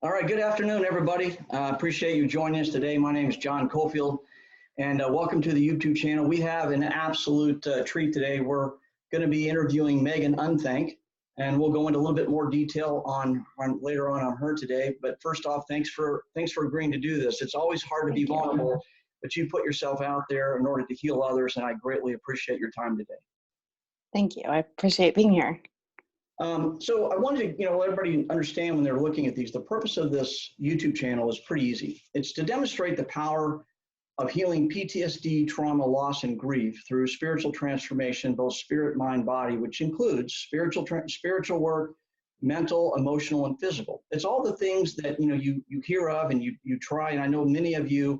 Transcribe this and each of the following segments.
All right, good afternoon, everybody. Appreciate you joining us today. My name is John Cofield, and welcome to the YouTube channel. We have an absolute treat today. We're going to be interviewing Megan Unthank, and we'll go into a little bit more detail on later on her today. But first off, thanks for agreeing to do this. It's always hard to be vulnerable, but you put yourself out there in order to heal others, and I greatly appreciate your time today. Thank you. I appreciate being here. So I wanted to, let everybody understand when they're looking at these, the purpose of this YouTube channel is pretty easy. It's to demonstrate the power of healing PTSD, trauma, loss, and grief through spiritual transformation, both spirit, mind, body, which includes spiritual work, mental, emotional, and physical. It's all the things that, you hear of and you try. And I know many of you,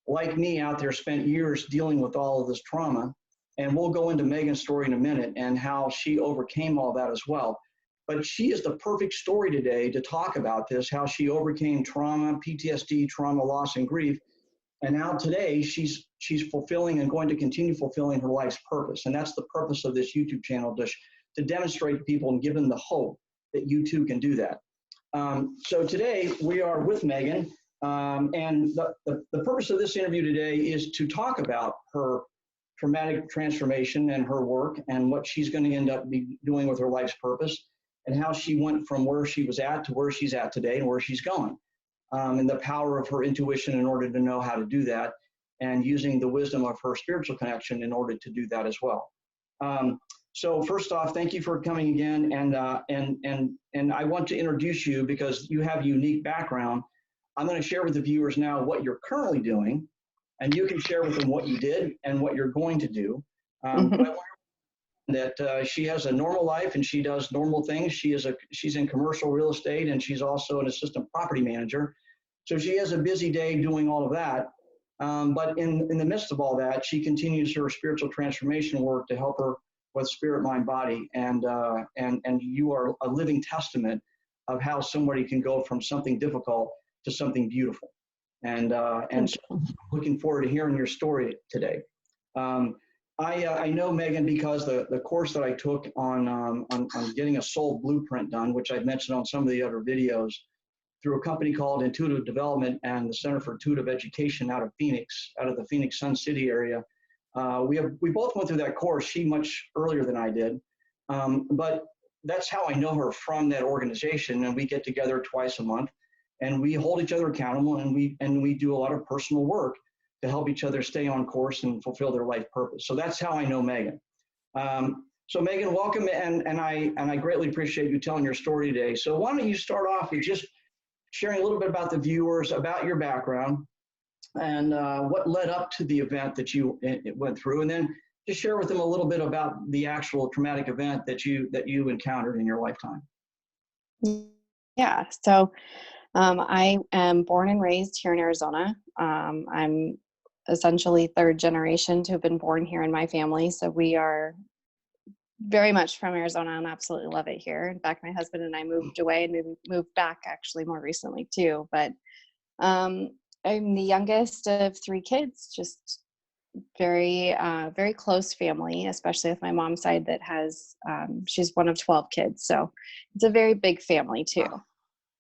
like me out there, spent years dealing with all of this trauma. And we'll go into Megan's story in a minute and how she overcame all that as well. But she is the perfect story today to talk about this, how she overcame trauma, PTSD, trauma, loss, and grief. And now today she's fulfilling and going to continue fulfilling her life's purpose. And that's the purpose of this YouTube channel, to demonstrate to people and give them the hope that you too can do that. So today we are with Megan. And the purpose of this interview today is to talk about her traumatic transformation and her work and what she's going to end up doing with her life's purpose and how she went from where she was at to where she's at today and where she's going, and the power of her intuition in order to know how to do that and using the wisdom of her spiritual connection in order to do that as well. So first off, thank you for coming again, and I want to introduce you because you have a unique background. I'm going to share with the viewers now what you're currently doing, and you can share with them what you did and what you're going to do. But I want that she has a normal life and she does normal things. She's in commercial real estate and she's also an assistant property manager. So she has a busy day doing all of that. But in the midst of all that, she continues her spiritual transformation work to help her with spirit, mind, body. And you are a living testament of how somebody can go from something difficult to something beautiful. And so looking forward to hearing your story today. I know Megan because the course that I took on getting a soul blueprint done, which I've mentioned on some of the other videos, through a company called Intuitive Development and the Center for Intuitive Education out of Phoenix, out of the Phoenix Sun City area. We both went through that course, she much earlier than I did. But that's how I know her, from that organization, and we get together twice a month. And we hold each other accountable, and we do a lot of personal work to help each other stay on course and fulfill their life purpose. So that's how I know Megan. So Megan, welcome, and I greatly appreciate you telling your story today. So why don't you start off with just sharing a little bit about the viewers, about your background, and what led up to the event that you went through, and then just share with them a little bit about the actual traumatic event that you encountered in your lifetime. Yeah. So. I am born and raised here in Arizona. I'm essentially third generation to have been born here in my family. So we are very much from Arizona and absolutely love it here. In fact, my husband and I moved away and moved back actually more recently too. But I'm the youngest of three kids, just very, very close family, especially with my mom's side that has, she's one of 12 kids. So it's a very big family too.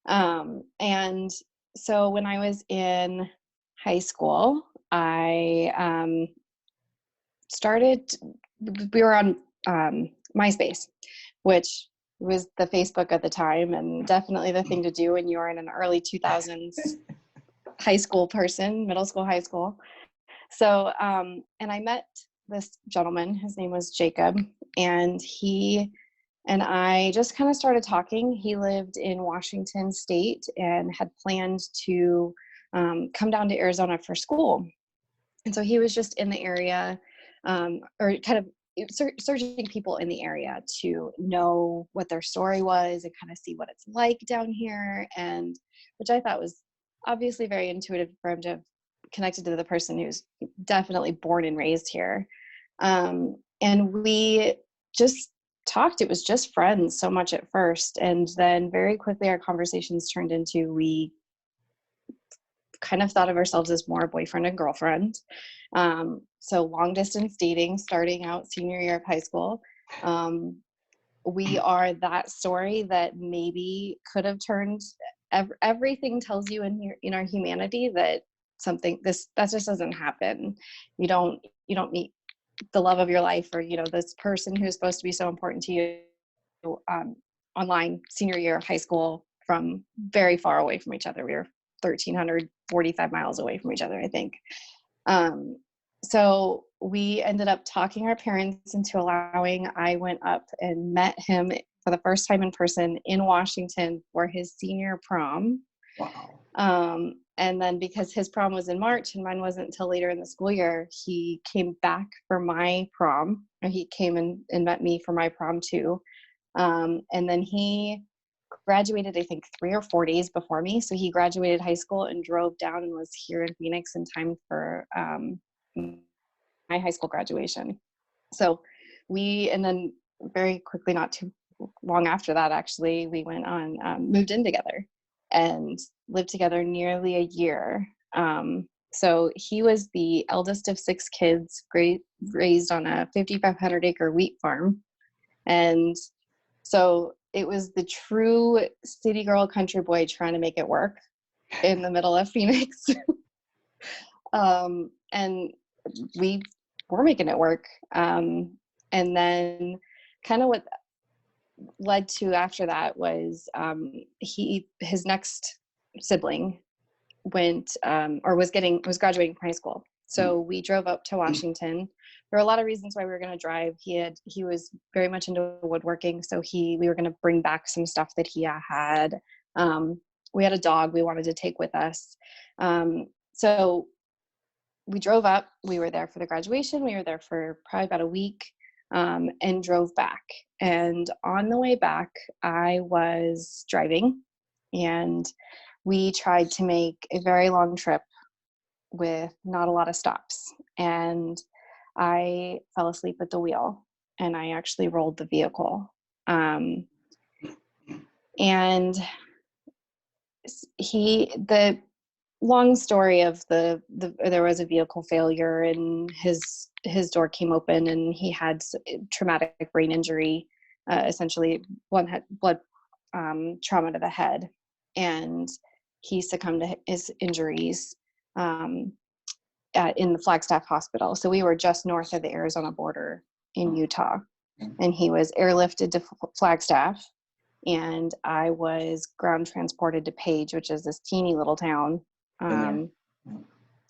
And so when I was in high school, I we were on MySpace, which was the Facebook at the time, and definitely the thing to do when you are in an early 2000s high school person, middle school, high school. So, and I met this gentleman, his name was Jacob, and he and I just kind of started talking. He lived in Washington State and had planned to come down to Arizona for school. And so he was just in the area, or kind of searching people in the area to know what their story was and kind of see what it's like down here. And which I thought was obviously very intuitive for him to have connected to the person who's definitely born and raised here. And we just talked. It was just friends so much at first, and then very quickly our conversations turned into, we kind of thought of ourselves as more boyfriend and girlfriend. So long distance dating, starting out senior year of high school. We are that story that maybe could have turned everything tells you in our humanity that that just doesn't happen. You don't meet the love of your life, or this person who's supposed to be so important to you online senior year of high school, from very far away from each other. We were 1,345 miles away from each other, I think. So we ended up talking our parents into allowing. I went up and met him for the first time in person in Washington for his senior prom. Wow. And then because his prom was in March and mine wasn't until later in the school year, he came back for my prom, or he came and met me for my prom too. And then he graduated, I think 3 or 4 days before me. So he graduated high school and drove down and was here in Phoenix in time for my high school graduation. So and then very quickly, not too long after that, actually, we went on, moved in together and lived together nearly a year. So he was the eldest of 6 kids, raised on a 5,500 acre wheat farm. And so it was the true city girl, country boy trying to make it work in the middle of Phoenix. And we were making it work. And then kind of what led to after that was his next sibling went was graduating from high school. So we drove up to Washington. There were a lot of reasons why we were going to drive. He was very much into woodworking, so we were going to bring back some stuff that he had. We had a dog we wanted to take with us. So we drove up. We were there for the graduation. We were there for probably about a week, and drove back. And on the way back, I was driving, and we tried to make a very long trip with not a lot of stops. And I fell asleep at the wheel, and I actually rolled the vehicle. And the long story of there was a vehicle failure, and his door came open, and he had traumatic brain injury, essentially blood trauma to the head, and he succumbed to his injuries in the Flagstaff hospital. So we were just north of the Arizona border in Utah, and he was airlifted to Flagstaff, and I was ground transported to Page, which is this teeny little town.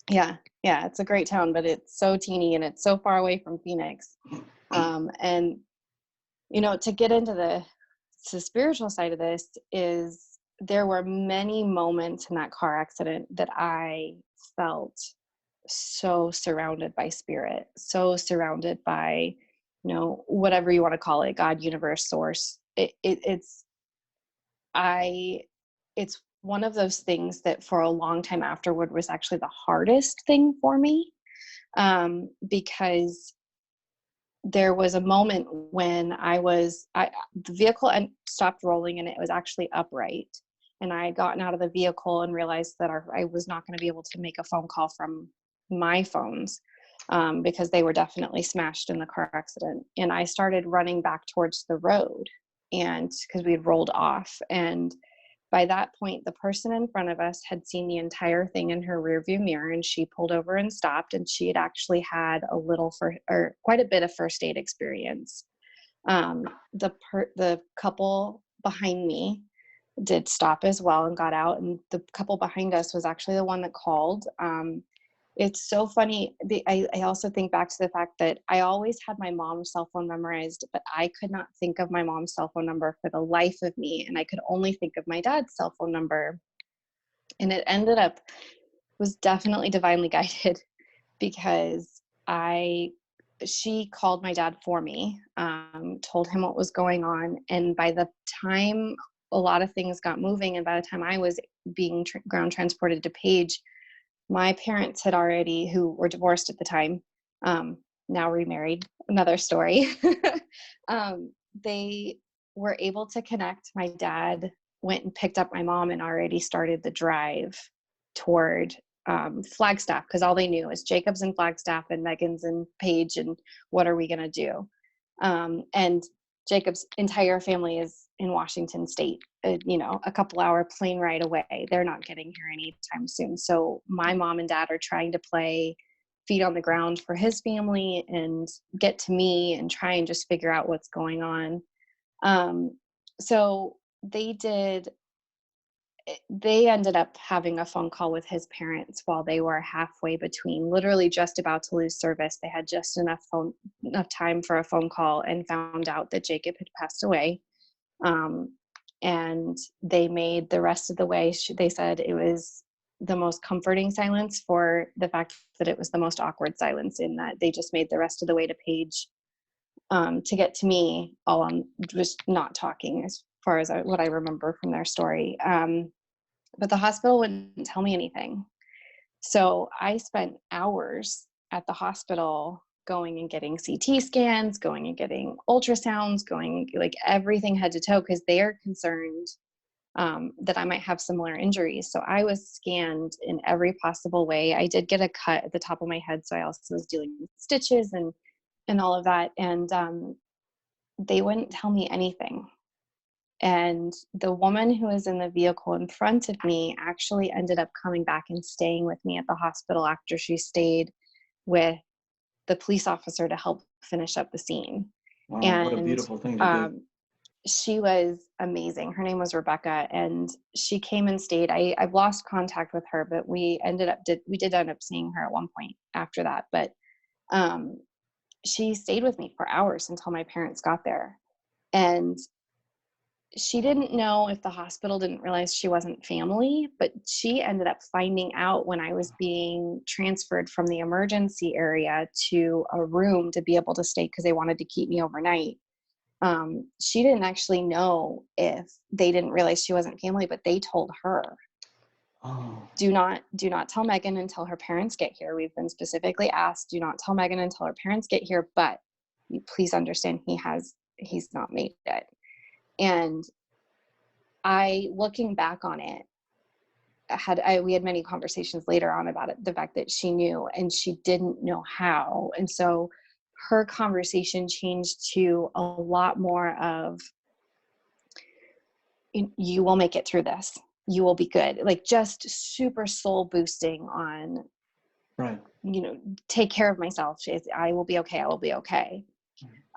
Yeah, it's a great town, but it's so teeny and it's so far away from Phoenix. And to get into the spiritual side of this, is there were many moments in that car accident that I felt so surrounded by spirit, so surrounded by, whatever you want to call it, God, universe, source. It's one of those things that for a long time afterward was actually the hardest thing for me, because there was a moment when the vehicle stopped rolling, and it was actually upright. And I had gotten out of the vehicle and realized that I was not going to be able to make a phone call from my phones, because they were definitely smashed in the car accident. And I started running back towards the road, and because we had rolled off. And by that point, the person in front of us had seen the entire thing in her rearview mirror, and she pulled over and stopped, and she had actually had quite a bit of first aid experience. The couple behind me did stop as well and got out, and the couple behind us was actually the one that called. It's so funny. I also think back to the fact that I always had my mom's cell phone memorized, but I could not think of my mom's cell phone number for the life of me. And I could only think of my dad's cell phone number. And it was definitely divinely guided, because she called my dad for me, told him what was going on. And by the time a lot of things got moving, and by the time I was being ground transported to Page, my parents who were divorced at the time, now remarried, another story. They were able to connect. My dad went and picked up my mom and already started the drive toward Flagstaff, because all they knew is Jacob's in Flagstaff and Megan's in Page, and what are we going to do? And Jacob's entire family is in Washington State, a couple hour plane ride away. They're not getting here anytime soon. So my mom and dad are trying to play feet on the ground for his family and get to me and try and just figure out what's going on. So they ended up having a phone call with his parents while they were halfway between, literally just about to lose service. They had just enough time for a phone call and found out that Jacob had passed away. And they made the rest of the way, they said it was the most comforting silence for the fact that it was the most awkward silence, in that they just made the rest of the way to Paige to get to me, all on just not talking, as far as what I remember from their story. But the hospital wouldn't tell me anything. So I spent hours at the hospital going and getting CT scans, going and getting ultrasounds, going like everything head to toe, because they are concerned that I might have similar injuries. So I was scanned in every possible way. I did get a cut at the top of my head, so I also was dealing with stitches and all of that. And they wouldn't tell me anything. And the woman who was in the vehicle in front of me actually ended up coming back and staying with me at the hospital after she stayed with the police officer to help finish up the scene. Wow, And what a beautiful thing to do. She was amazing. Her name was Rebecca, and she came and stayed. I've lost contact with her, but we did end up seeing her at one point after that. But she stayed with me for hours until my parents got there. And she didn't know if the hospital didn't realize she wasn't family, but she ended up finding out when I was being transferred from the emergency area to a room to be able to stay because they wanted to keep me overnight. She didn't actually know if they didn't realize she wasn't family, but they told her, Oh, do not tell Megan until her parents get here. We've been specifically asked, do not tell Megan until her parents get here, but you please understand he's not made it. And looking back on it, we had many conversations later on about it, the fact that she knew and she didn't know how. And so her conversation changed to a lot more of, you will make it through this. You will be good. Like just super soul boosting on, right. Take care of myself. I will be okay. I will be okay.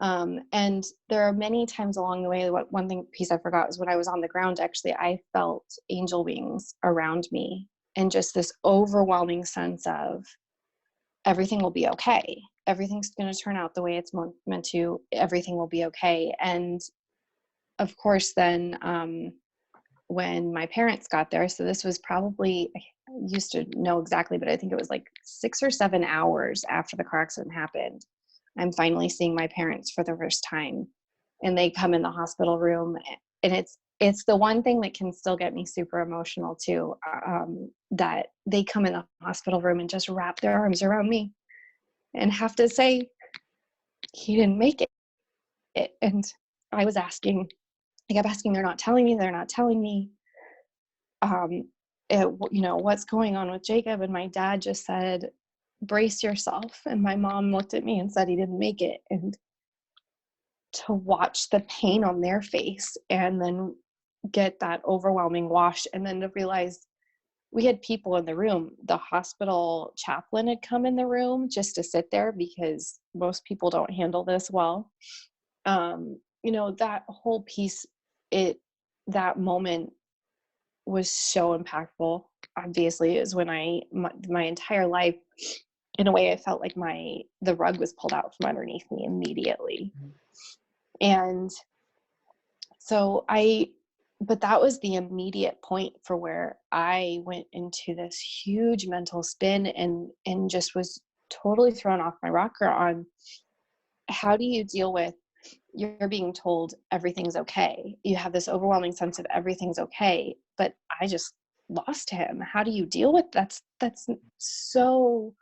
And there are many times along the way, one piece I forgot was when I was on the ground, actually, I felt angel wings around me and just this overwhelming sense of everything will be okay. Everything's going to turn out the way it's meant to. Everything will be okay. And of course, then when my parents got there, so this was probably, I used to know exactly, but I think it was like 6 or 7 hours after the car accident happened, I'm finally seeing my parents for the first time. And they come in the hospital room, and it's the one thing that can still get me super emotional too, that they come in the hospital room and just wrap their arms around me and have to say, he didn't make it. And I kept asking, they're not telling me, what's going on with Jacob? And my dad just said, brace yourself. And my mom looked at me and said he didn't make it. And to watch the pain on their face and then get that overwhelming wash, and then to realize we had people in the room. The hospital chaplain had come in the room just to sit there because most people don't handle this well. That whole piece, that moment was so impactful. Obviously, is when my entire life, in a way, I felt like the rug was pulled out from underneath me immediately. And so but that was the immediate point for where I went into this huge mental spin and just was totally thrown off my rocker on, how do you deal with, you're being told everything's okay. You have this overwhelming sense of everything's okay, but I just lost him. How do you deal with that's so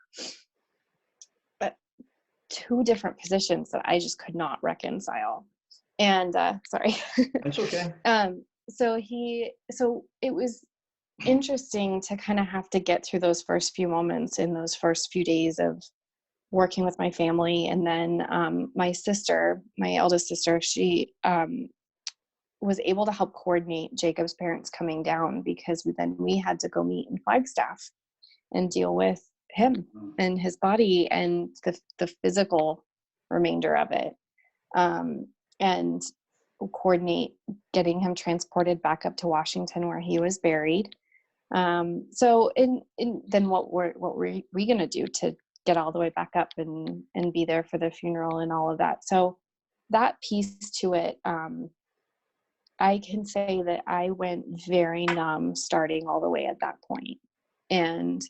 two different positions that I just could not reconcile. And sorry. That's okay. So it was interesting to kind of have to get through those first few moments in those first few days of working with my family. And then my eldest sister, she was able to help coordinate Jacob's parents coming down, because then we had to go meet in Flagstaff and deal with him and his body and the physical remainder of it, and coordinate getting him transported back up to Washington where he was buried. So then what were we going to do to get all the way back up and be there for the funeral and all of that? So that piece to it, I can say that I went very numb starting all the way at that point, and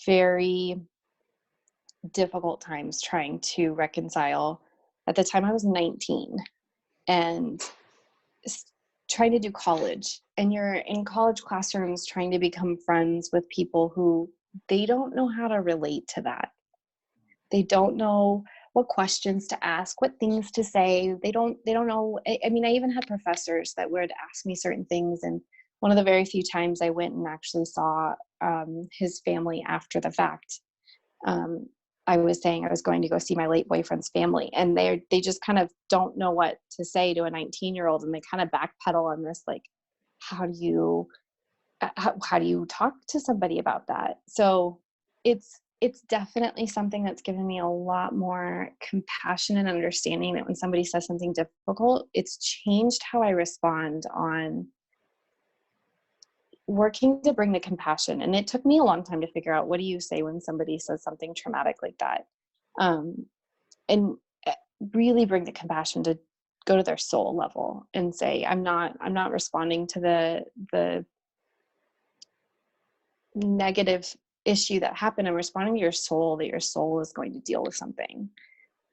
very difficult times trying to reconcile. At the time I was 19 and trying to do college, and you're in college classrooms trying to become friends with people who they don't know how to relate to that. They don't know what questions to ask, what things to say. They don't know. I mean, I even had professors that would ask me certain things. And one of the very few times I went and actually saw his family after the fact, I was saying I was going to go see my late boyfriend's family, and they just kind of don't know what to say to a 19-year-old, and they kind of backpedal on this, like, how do you talk to somebody about that? So it's definitely something that's given me a lot more compassion and understanding that when somebody says something difficult, it's changed how I respond on working to bring the compassion. And it took me a long time to figure out, what do you say when somebody says something traumatic like that? And really bring the compassion to go to their soul level and say, I'm not responding to the negative issue that happened. I'm responding to your soul, that your soul is going to deal with something.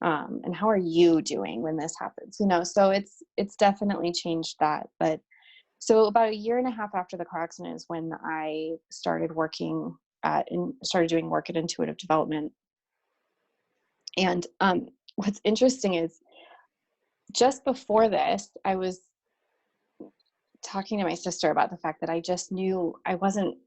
And how are you doing when this happens? So it's definitely changed that. But so about a year and a half after the car accident is when I started started doing work at Intuitive Development. And what's interesting is, just before this, I was talking to my sister about the fact that I just knew I wasn't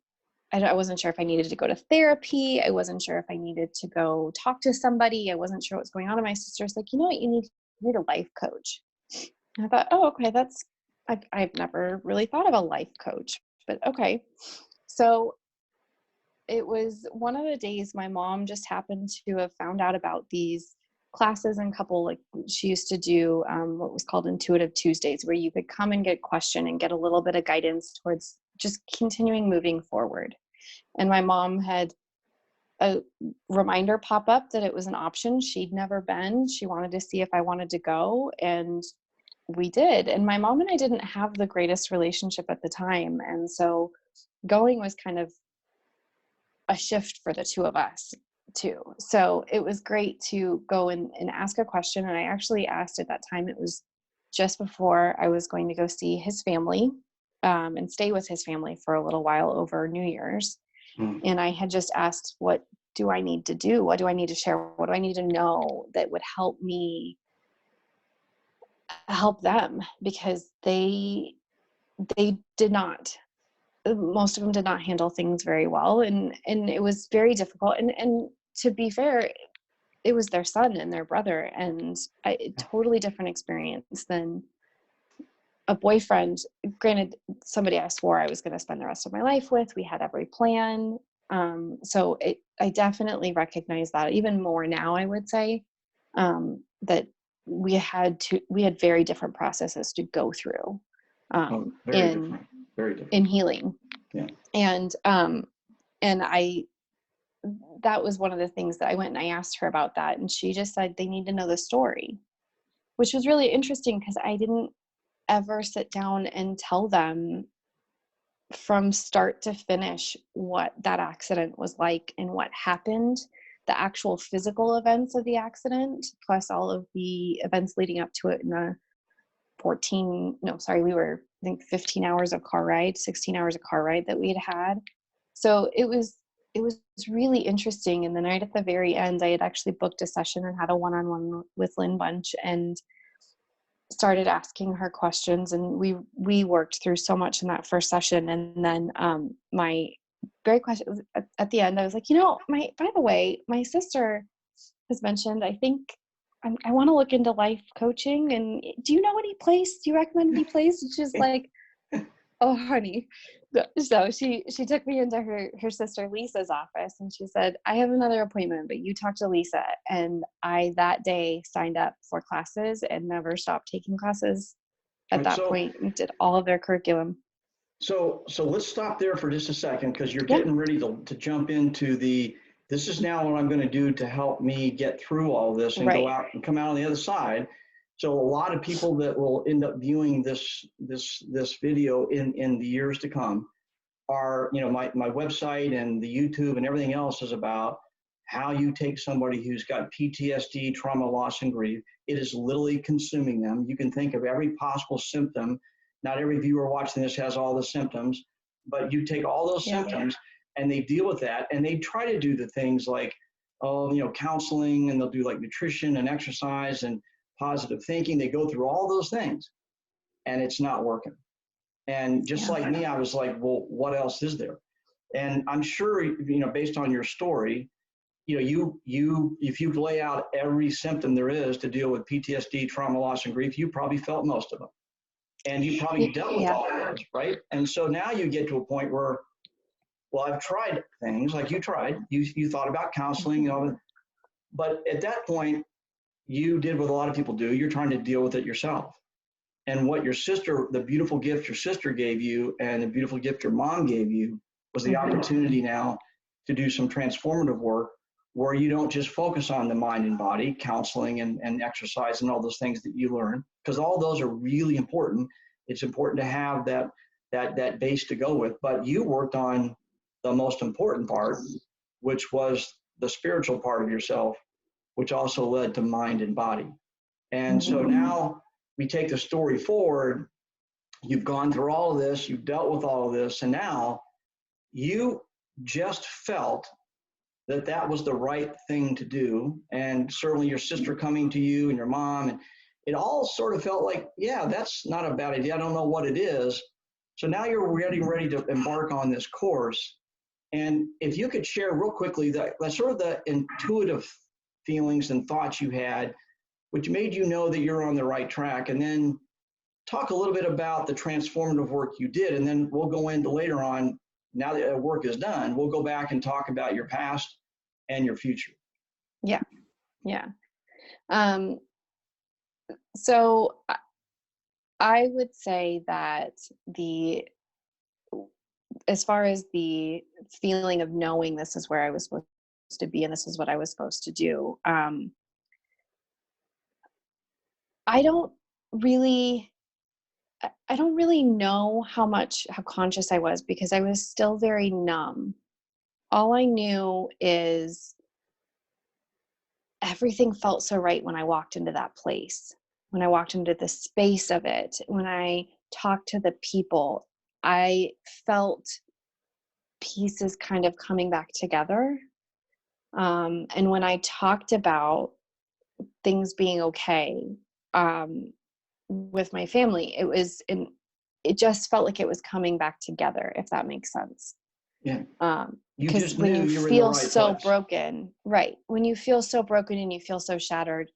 sure if I needed to go to therapy. I wasn't sure if I needed to go talk to somebody. I wasn't sure what was going on. And my sister's like, you know what, you need a life coach. And I thought, oh, okay, I've never really thought of a life coach, but okay. So it was one of the days my mom just happened to have found out about these classes, and she used to do what was called Intuitive Tuesdays, where you could come and get questioned and get a little bit of guidance towards just continuing moving forward. And my mom had a reminder pop up that it was an option. She'd never been. She wanted to see if I wanted to go, and we did. And my mom and I didn't have the greatest relationship at the time, and so going was kind of a shift for the two of us too. So it was great to go and ask a question. And I actually asked, at that time, it was just before I was going to go see his family and stay with his family for a little while over New Year's. And I had just asked, what do I need to do? What do I need to share? What do I need to know that would help me help them? Because they did not, most of them did not handle things very well. And it was very difficult. And to be fair, it was their son and their brother, and a totally different experience than a boyfriend. Granted, somebody I swore I was going to spend the rest of my life with. We had every plan. So I definitely recognize that even more now, I would say, that we had very different processes to go through Very different. in healing. Yeah. And that was one of the things that I went and I asked her about that. And she just said, they need to know the story, which was really interesting, because I didn't ever sit down and tell them from start to finish what that accident was like and what happened, the actual physical events of the accident, plus all of the events leading up to it in the we were, I think, 15 hours of car ride, 16 hours of car ride that we had. So it was really interesting. And the night at the very end, I had actually booked a session and had a one-on-one with Lynn Bunch, and started asking her questions. And we worked through so much in that first session. And then my very question was, at the end, I was like, by the way, my sister has mentioned, I think I want to look into life coaching. And do you know any place? Do you recommend any place? And she's like, oh, honey. So she took me into her sister Lisa's office, and she said, I have another appointment, but you talk to Lisa. And I that day signed up for classes and never stopped taking classes at Right, that point, and did all of their curriculum. so let's stop there for just a second, because you're Yeah. getting ready to jump into this is now what I'm going to do to help me get through all this and go Right. out and come out on the other side. So a lot of people that will end up viewing this video in the years to come are, my website and the YouTube and everything else is about how you take somebody who's got PTSD, trauma, loss, and grief. It is literally consuming them. You can think of every possible symptom. Not every viewer watching this has all the symptoms, but you take all those Yeah. symptoms and they deal with that, and they try to do the things like, counseling, and they'll do like nutrition and exercise and positive thinking. They go through all those things, and it's not working. And just like me, I was like, well, what else is there? And I'm sure, based on your story, if you lay out every symptom there is to deal with PTSD, trauma, loss, and grief, you probably felt most of them. And you probably dealt with all of those, right? And so now you get to a point where, well, I've tried things like you tried. You thought about counseling, but at that point, you did what a lot of people do. You're trying to deal with it yourself. And what the beautiful gift your sister gave you and the beautiful gift your mom gave you was the opportunity now to do some transformative work where you don't just focus on the mind and body, counseling and exercise and all those things that you learn, because all those are really important. It's important to have that base to go with, but you worked on the most important part, which was the spiritual part of yourself, which also led to mind and body. And so now we take the story forward. You've gone through all of this, you've dealt with all of this, and now you just felt that was the right thing to do. And certainly your sister coming to you and your mom, and it all sort of felt like, yeah, that's not a bad idea. I don't know what it is. So now you're ready to embark on this course. And if you could share real quickly that sort of the intuitive feelings and thoughts you had, which made you know that you're on the right track, and then talk a little bit about the transformative work you did, and then we'll go into later on, now that the work is done, we'll go back and talk about your past and your future. Yeah. Yeah. So I would say that as far as the feeling of knowing this is where I was supposed to be and this is what I was supposed to do, I don't really know how conscious I was, because I was still very numb. All I knew is everything felt so right when I walked into that place, when I walked into the space of it, when I talked to the people, I felt pieces kind of coming back together. And when I talked about things being okay with my family, it just felt like it was coming back together, if that makes sense. Yeah. You Because just when knew you you were in the feel right so place. broken, right? When you feel so broken and you feel so shattered,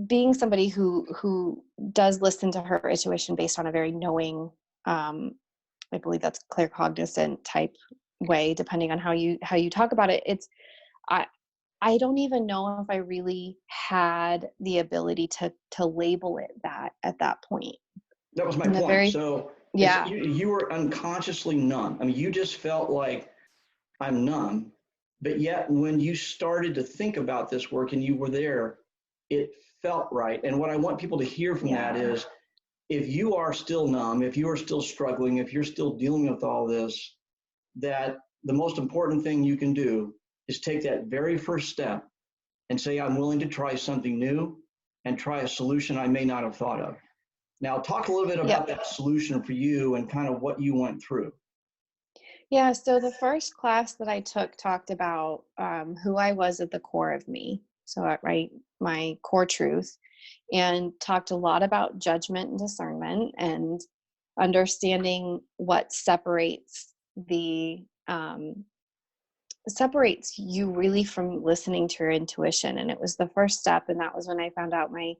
being somebody who does listen to her intuition based on a very knowing, I believe that's claircognizant type way, depending on how you talk about it. I don't even know if I really had the ability to label it that at that point. That was my In the point. very So yeah you were unconsciously numb. I mean, you just felt like, I'm numb. But yet, when you started to think about this work and you were there, it felt right. And what I want people to hear from that is, if you are still numb, if you are still struggling, if you're still dealing with all this, that the most important thing you can do is take that very first step and say, I'm willing to try something new and try a solution I may not have thought of. Now, talk a little bit about that solution for you and kind of what you went through. Yeah, so the first class that I took talked about who I was at the core of me. So, right, my core truth, and talked a lot about judgment and discernment and understanding what separates the separates you really from listening to your intuition. And it was the first step. And that was when I found out my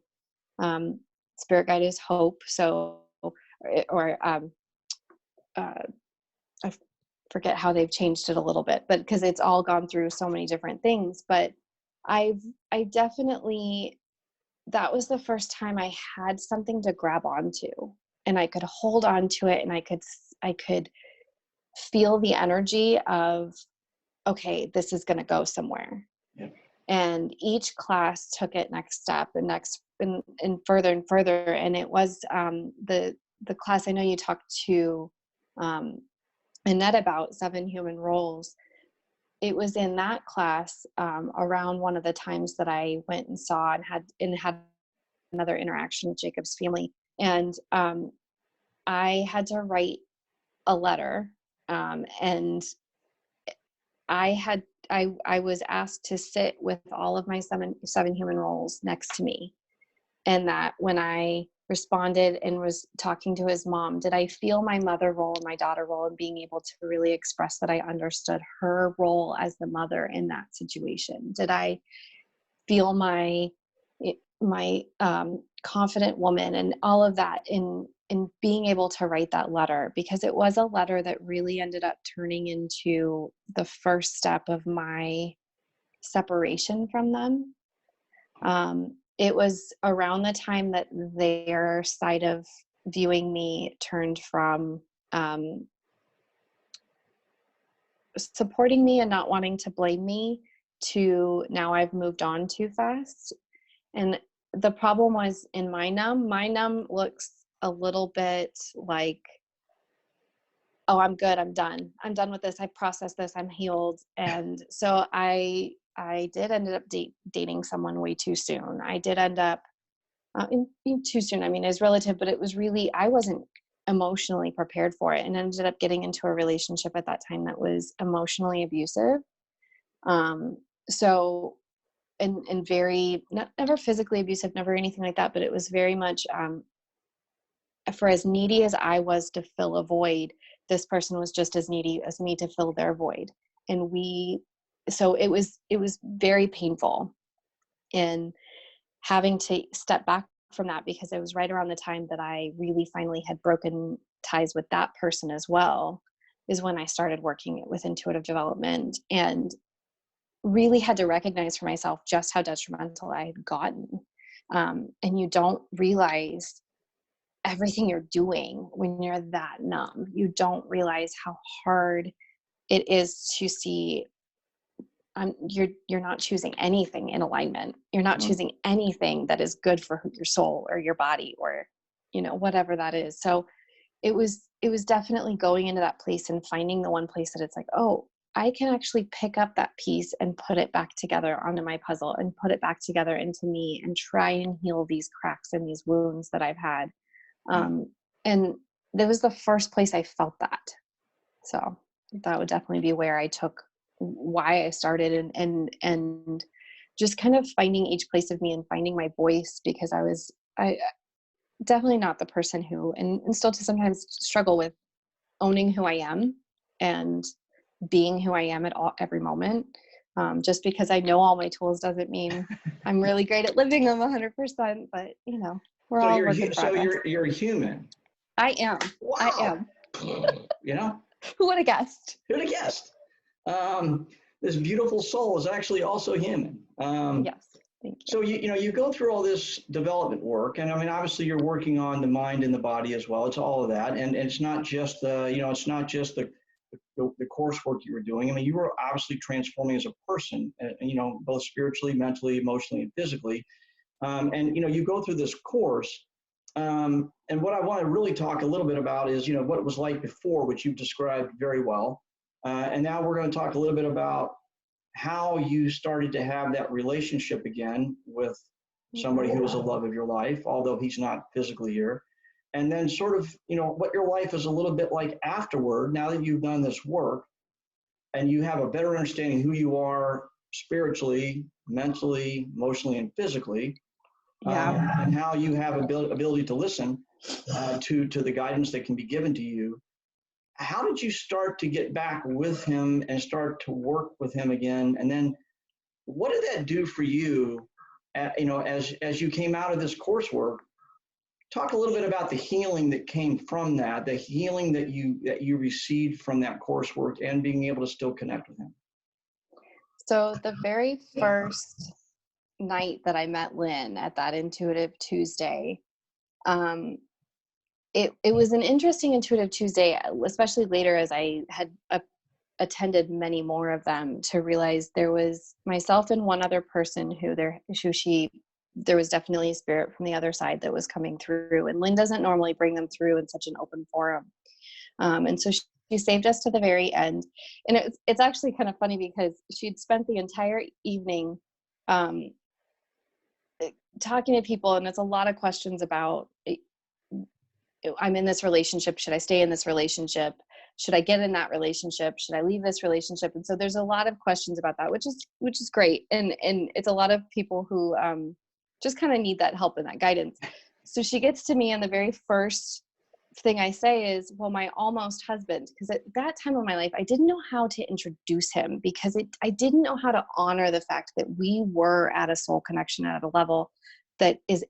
spirit guide is Hope. So, uh, I forget how they've changed it a little bit, but because it's all gone through so many different things. But I definitely, that was the first time I had something to grab onto, and I could hold on to it, and I could feel the energy of, okay, this is going to go somewhere. Yeah. And each class took it next step and further and further. And it was the class I know you talked to Annette about 7 human roles. It was in that class around one of the times that I went and saw and had another interaction with Jacob's family. And I had to write a letter, and I was asked to sit with all of my seven human roles next to me. And that when I responded and was talking to his mom, did I feel my mother role and my daughter role, and being able to really express that I understood her role as the mother in that situation? Did I feel my confident woman and all of that in being able to write that letter? Because it was a letter that really ended up turning into the first step of my separation from them. It was around the time that their side of viewing me turned from supporting me and not wanting to blame me to now I've moved on too fast. And the problem was in my numb looks a little bit like, oh, I'm good, I'm done with this, I processed this, I'm healed. And so I did ended up dating someone way too soon. I did end up in too soon, I mean, is relative, but it was really, I wasn't emotionally prepared for it, and ended up getting into a relationship at that time that was emotionally abusive. So and very, never physically abusive, never anything like that, but it was very much for as needy as I was to fill a void, this person was just as needy as me to fill their void. And so it was very painful, and having to step back from that, because it was right around the time that I really finally had broken ties with that person as well, is when I started working with intuitive development, and really had to recognize for myself just how detrimental I had gotten. And you don't realize everything you're doing when you're that numb. You don't realize how hard it is to see you're not choosing anything in alignment. You're not choosing anything that is good for your soul or your body, or whatever that is. So it was definitely going into that place and finding the one place that it's like, oh, I can actually pick up that piece and put it back together onto my puzzle, and put it back together into me, and try and heal these cracks and these wounds that I've had. And that was the first place I felt that. So that would definitely be where I took why I started, and just kind of finding each place of me and finding my voice, because I definitely not the person who, and still to sometimes struggle with owning who I am and being who I am at every moment. Just because I know all my tools doesn't mean I'm really great at living them 100%, but we're So all you're work in progress. you're human. I am. Wow. I am. Who would have guessed? Who'd have guessed? This beautiful soul is actually also human. Yes. Thank you. So you go through all this development work, and I mean, obviously you're working on the mind and the body as well. It's all of that, and it's not just it's not just the coursework you were doing. I mean, you were obviously transforming as a person, both spiritually, mentally, emotionally, and physically. And you go through this course, and what I want to really talk a little bit about is what it was like before, which you've described very well, and now we're going to talk a little bit about how you started to have that relationship again with somebody who was the love of your life, although he's not physically here. And then sort of, what your life is a little bit like afterward, now that you've done this work and you have a better understanding who you are spiritually, mentally, emotionally, and physically, and how you have ability to listen to the guidance that can be given to you. how did you start to get back with him and start to work with him again? And then what did that do for you, as you came out of this coursework? Talk a little bit about the healing that came from that, the healing that you received from that coursework, and being able to still connect with him. So the very first night that I met Lynn at that Intuitive Tuesday, um, it was an interesting Intuitive Tuesday, especially later as I had attended many more of them, to realize there was myself and one other person there was definitely a spirit from the other side that was coming through, and Lynn doesn't normally bring them through in such an open forum. And so she saved us to the very end. And it's actually kind of funny because she'd spent the entire evening talking to people, and it's a lot of questions about, I'm in this relationship. Should I stay in this relationship? Should I get in that relationship? Should I leave this relationship? And so there's a lot of questions about that, which is great. And it's a lot of people who just kind of need that help and that guidance. So she gets to me, and the very first thing I say is, well, my almost husband, because at that time of my life, I didn't know how to introduce him, because I didn't know how to honor the fact that we were at a soul connection at a level that is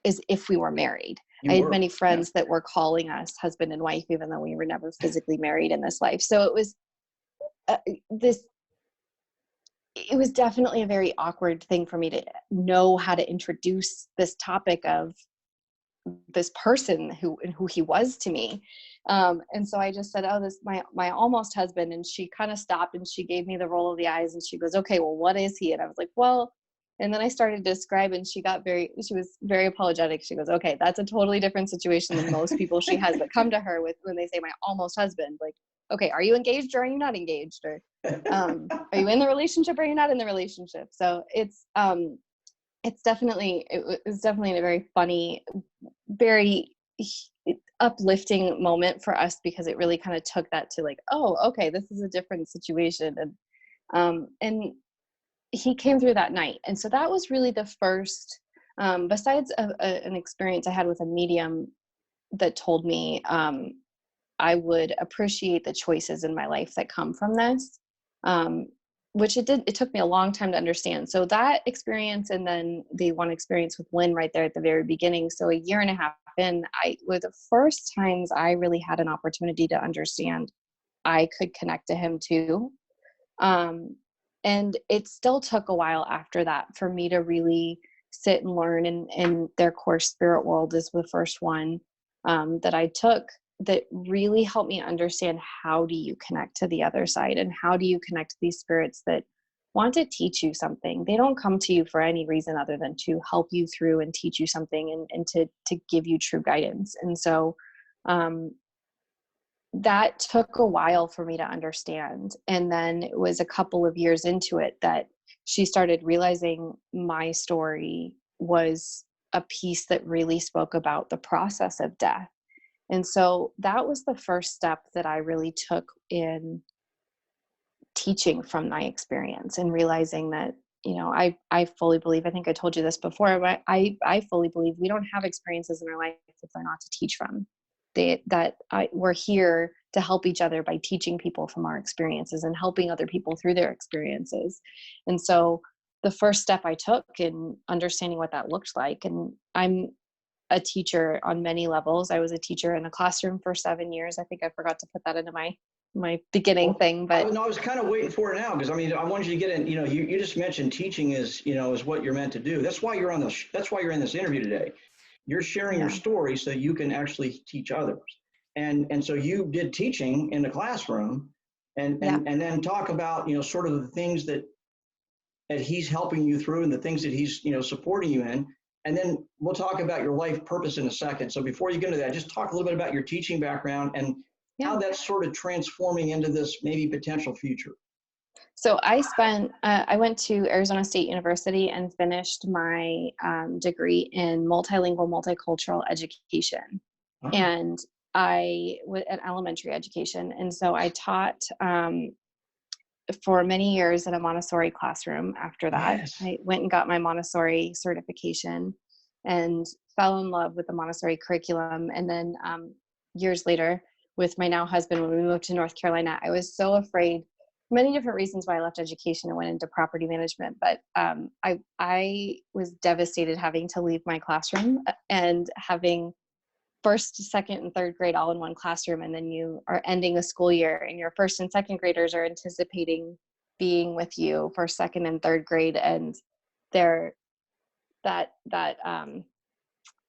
if we were married. I had many friends that were calling us husband and wife, even though we were never physically married in this life. So it was it was definitely a very awkward thing for me to know how to introduce this topic of this person who he was to me. And so I just said, oh, this my almost husband. And she kind of stopped, and she gave me the roll of the eyes, and she goes, okay, well, what is he? And I was like, well, and then I started to describe, and she was very apologetic. She goes, okay, that's a totally different situation than most people she has that come to her with when they say my almost husband. Like, okay, are you engaged or are you not engaged? Or are you in the relationship or are you not in the relationship? So it was definitely a very funny, very uplifting moment for us, because it really kind of took that to like, oh, okay, this is a different situation. And he came through that night. And so that was really the first, besides an experience I had with a medium that told me I would appreciate the choices in my life that come from this, which it took me a long time to understand. So that experience, and then the one experience with Lynn right there at the very beginning. So a year and a half in, were the first times I really had an opportunity to understand I could connect to him too. And it still took a while after that for me to really sit and learn. And their course, Spirit World, is the first one that I took that really helped me understand, how do you connect to the other side, and how do you connect to these spirits that want to teach you something. They don't come to you for any reason other than to help you through and teach you something, and to give you true guidance. And so that took a while for me to understand. And then it was a couple of years into it that she started realizing my story was a piece that really spoke about the process of death. And so that was the first step that I really took in teaching from my experience, and realizing that, I fully believe, I think I told you this before, but I fully believe we don't have experiences in our life if they're not to teach from. We're here to help each other by teaching people from our experiences and helping other people through their experiences. And so the first step I took in understanding what that looked like, and I'm a teacher on many levels. I was a teacher in a classroom for 7 years. I think I forgot to put that into my beginning thing, but I was kind of waiting for it now, because I wanted you to get in. You just mentioned teaching is what you're meant to do. That's why you're in this interview today. You're sharing your story so you can actually teach others. And so you did teaching in the classroom, and then talk about sort of the things that he's helping you through, and the things that he's supporting you in. And then we'll talk about your life purpose in a second. So before you get into that, just talk a little bit about your teaching background and how that's sort of transforming into this maybe potential future. So I went to Arizona State University and finished my degree in multilingual, multicultural education. Uh-huh. And I was at elementary education. And so I taught for many years in a Montessori classroom. After that, Yes. I went and got my Montessori certification and fell in love with the Montessori curriculum. And then years later, with my now husband when we moved to North Carolina. I was so afraid, many different reasons why I left education and went into property management. But I was devastated having to leave my classroom and having first, second, and third grade all in one classroom. And then you are ending a school year and your first and second graders are anticipating being with you for second and third grade. And they're that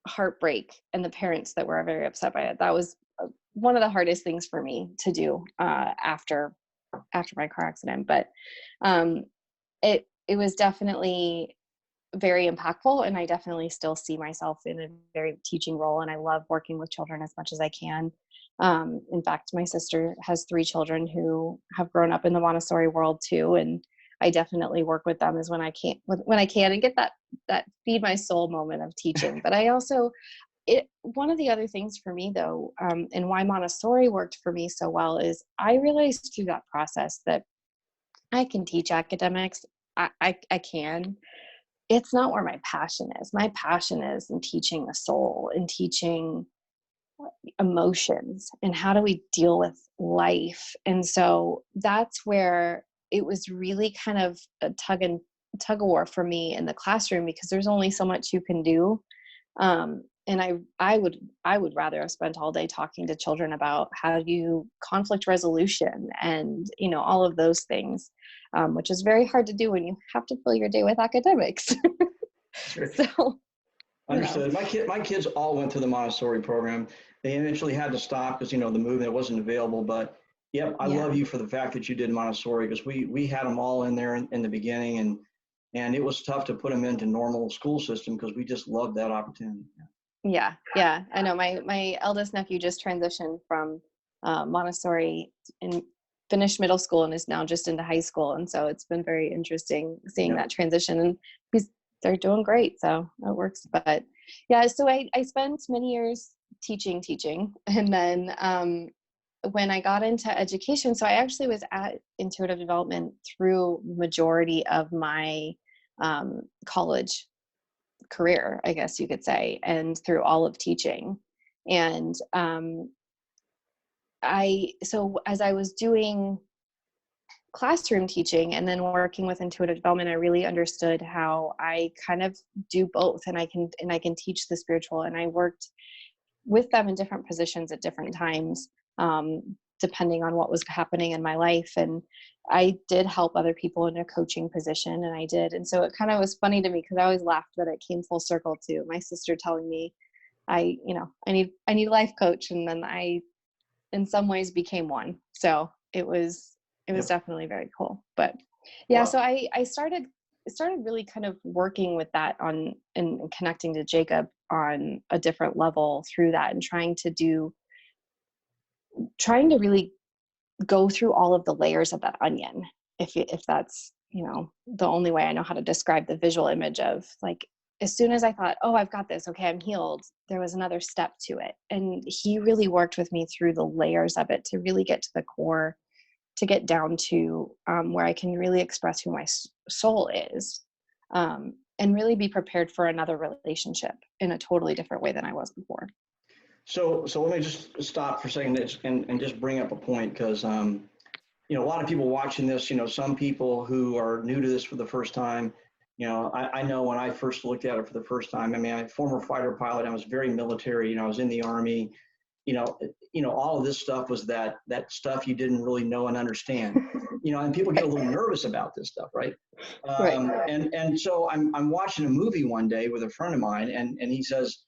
heartbreak, and the parents that were very upset by it. That was one of the hardest things for me to do after my car accident. But it was definitely very impactful, and I definitely still see myself in a very teaching role, and I love working with children as much as I can. In fact, my sister has 3 children who have grown up in the Montessori world too, and I definitely work with them as when I can and get that feed my soul moment of teaching. But I also, one of the other things for me though, and why Montessori worked for me so well, is I realized through that process that I can teach academics. I can. It's not where my passion is. My passion is in teaching the soul, in teaching emotions, and how do we deal with life. And so that's where it was really kind of a tug of war for me in the classroom, because there's only so much you can do. And I would rather have spent all day talking to children about how do you conflict resolution and, all of those things, which is very hard to do when you have to fill your day with academics. Sure. So, Understood. My kids all went through the Montessori program. They eventually had to stop because, the movement wasn't available. But yep, I love you for the fact that you did Montessori, because we had them all in there in the beginning, and it was tough to put them into normal school system because we just loved that opportunity. Yeah. I know my eldest nephew just transitioned from Montessori and finished middle school and is now just into high school. And so it's been very interesting seeing that transition, and they're doing great. So it works. But yeah, so I spent many years teaching. And then when I got into education, so I actually was at intuitive development through majority of my college career, I guess you could say, and through all of teaching. And so as I was doing classroom teaching and then working with intuitive development, I really understood how I kind of do both, and I can teach the spiritual. And I worked with them in different positions at different times, depending on what was happening in my life. And I did help other people in a coaching position, and so it kind of was funny to me, because I always laughed that it came full circle to my sister telling me I need a life coach, and then I in some ways became one. So it was definitely very cool. But yeah, so I started really kind of working with that and connecting to Jacob on a different level through that, and trying to really go through all of the layers of that onion, if that's the only way I know how to describe the visual image of, like, as soon as I thought, oh, I've got this, okay, I'm healed, there was another step to it. And he really worked with me through the layers of it to really get to the core, to get down to where I can really express who my soul is, and really be prepared for another relationship in a totally different way than I was before. So let me just stop for a second and just bring up a point, because a lot of people watching this, some people who are new to this for the first time, I know when I first looked at it for the first time, I'm a former fighter pilot. I was very military, I was in the Army, all of this stuff was that stuff you didn't really know and understand, and people get a little nervous about this stuff, right? Right. And so I'm watching a movie one day with a friend of mine, and he says,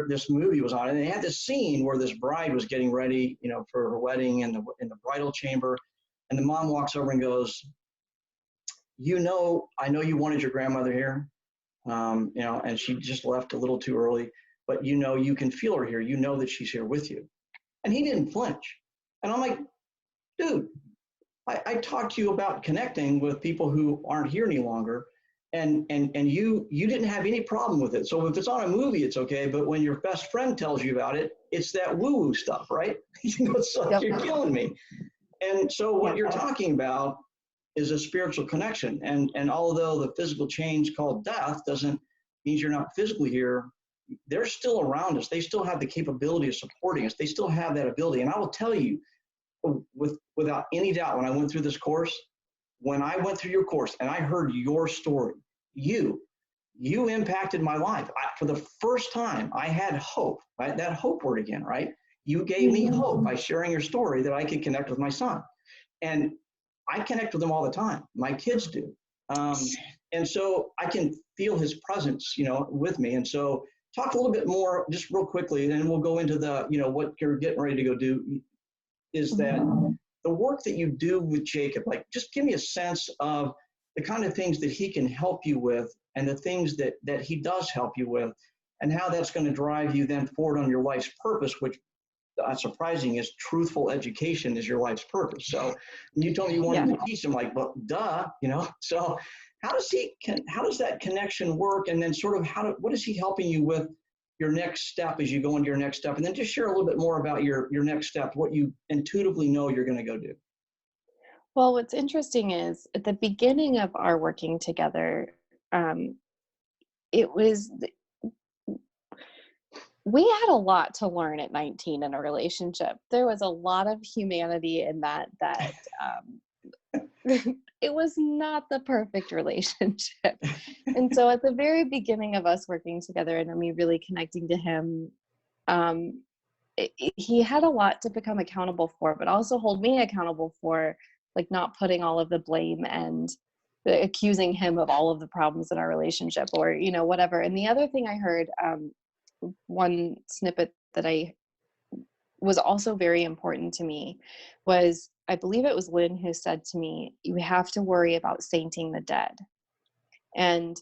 this movie was on, and they had this scene where this bride was getting ready, for her wedding in the bridal chamber, and the mom walks over and goes, I know you wanted your grandmother here, and she just left a little too early, but you can feel her here. That she's here with you. And he didn't flinch. And I'm like, dude, I talked to you about connecting with people who aren't here any longer, and you didn't have any problem with it. So if it's on a movie, it's okay. But when your best friend tells you about it, it's that woo-woo stuff, right? It's like, yep. You're killing me. And so what you're talking about is a spiritual connection. And although the physical change called death doesn't mean you're not physically here, they're still around us. They still have the capability of supporting us. They still have that ability. And I will tell you, without any doubt, when I went through this course, when I went through your course and I heard your story, you impacted my life. For the first time, I had hope, right? That hope word again, right? You gave me hope by sharing your story that I could connect with my son. And I connect with him all the time. My kids do. And so I can feel his presence, with me. And so talk a little bit more, just real quickly, and then we'll go into the, what you're getting ready to go do, is that the work that you do with Jacob, like, just give me a sense of the kind of things that he can help you with and the things that he does help you with, and how that's going to drive you then forward on your life's purpose, which surprising is truthful education is your life's purpose. So you told me you wanted to teach him, like, well, duh, so how does that connection work? And then sort of what is he helping you with your next step as you go into your next step? And then just share a little bit more about your next step, what you intuitively know you're going to go do. Well, what's interesting is at the beginning of our working together, it was, we had a lot to learn at 19 in a relationship. There was a lot of humanity in that it was not the perfect relationship. And so at the very beginning of us working together and me really connecting to him, he had a lot to become accountable for, but also hold me accountable for, like, not putting all of the blame and accusing him of all of the problems in our relationship, or, whatever. And the other thing I heard, one snippet that I was also very important to me was, I believe it was Lynn who said to me, you have to worry about sainting the dead. And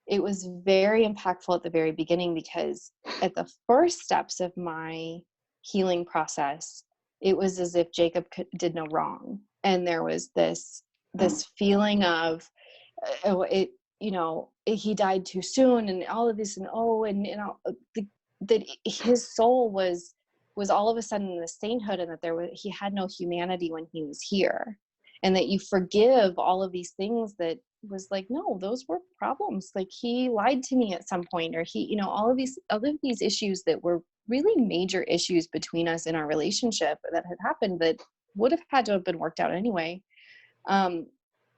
it was very impactful at the very beginning, because at the first steps of my healing process, it was as if Jacob did no wrong. And there was this feeling of, he died too soon and all of this, and that his soul was all of a sudden in the sainthood, and that he had no humanity when he was here, and that you forgive all of these things that was like, no, those were problems. Like, he lied to me at some point, or he, all of these issues that were really major issues between us in our relationship that had happened that would have had to have been worked out anyway.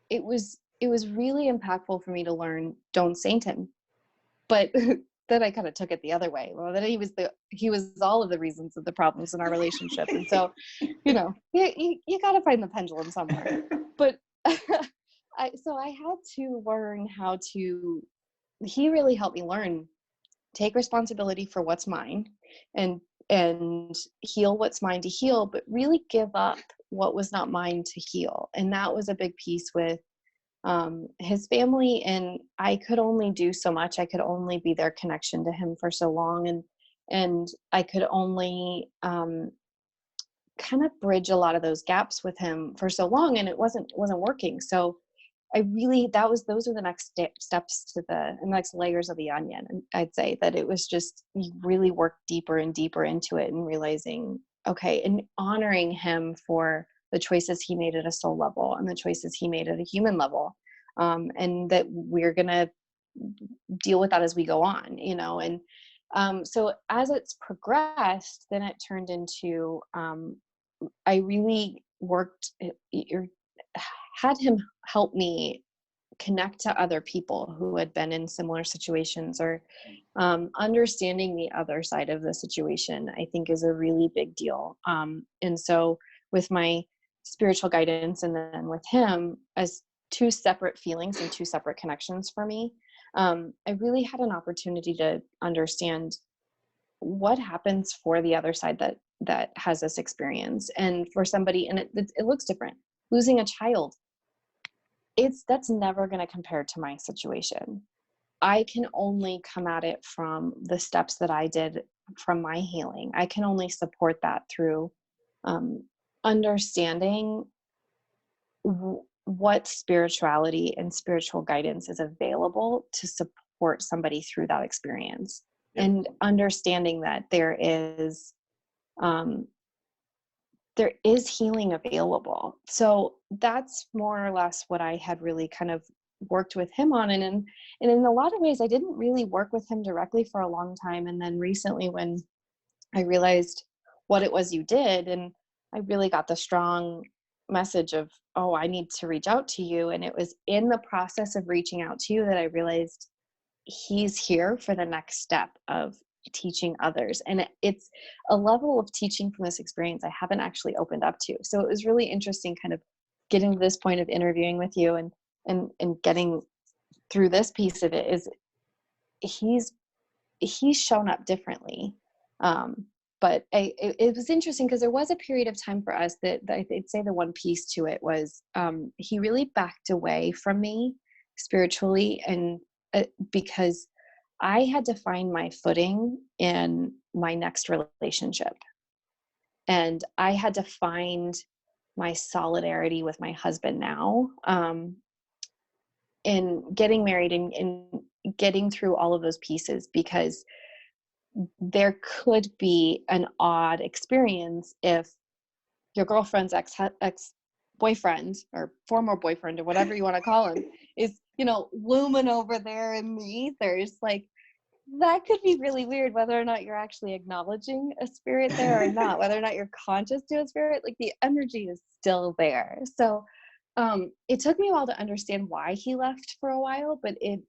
It was really impactful for me to learn, don't saint him. But then I kind of took it the other way. Well, that he was all of the reasons of the problems in our relationship. And so, you got to find the pendulum somewhere. But so I had to learn he really helped me learn, take responsibility for what's mine, and heal what's mine to heal, but really give up what was not mine to heal. And that was a big piece with his family. And I could only do so much. I could only be their connection to him for so long. And I could only kind of bridge a lot of those gaps with him for so long, and it wasn't working. So I really, those are the next steps to the next layers of the onion. And I'd say that it was just, you really work deeper and deeper into it, and realizing, okay, and honoring him for the choices he made at a soul level and the choices he made at a human level. And that we're going to deal with that as we go on, and so as it's progressed, then it turned into, I really had him help me connect to other people who had been in similar situations, or understanding the other side of the situation, I think, is a really big deal. And so with my spiritual guidance, and then with him, as two separate feelings and two separate connections for me, I really had an opportunity to understand what happens for the other side that has this experience. And for somebody, and it looks different. Losing a child, that's never going to compare to my situation. I can only come at it from the steps that I did from my healing. I can only support that through understanding what spirituality and spiritual guidance is available to support somebody through that experience. Yep. And understanding that there is healing available. So that's more or less what I had really kind of worked with him on. And in a lot of ways, I didn't really work with him directly for a long time. And then recently when I realized what it was you did, and I really got the strong message of, oh, I need to reach out to you. And it was in the process of reaching out to you that I realized he's here for the next step of teaching others. And it's a level of teaching from this experience I haven't actually opened up to. So it was really interesting kind of getting to this point of interviewing with you and getting through this piece of it. Is he's shown up differently. But it was interesting because there was a period of time for us that I'd say the one piece to it was he really backed away from me spiritually, and because I had to find my footing in my next relationship. And I had to find my solidarity with my husband now, in getting married and getting through all of those pieces, because there could be an odd experience if your girlfriend's ex-boyfriend or former boyfriend or whatever you want to call him is, looming over there in the ethers. Like, that could be really weird, whether or not you're actually acknowledging a spirit there or not, whether or not you're conscious to a spirit. Like, the energy is still there. So it took me a while to understand why he left for a while, but it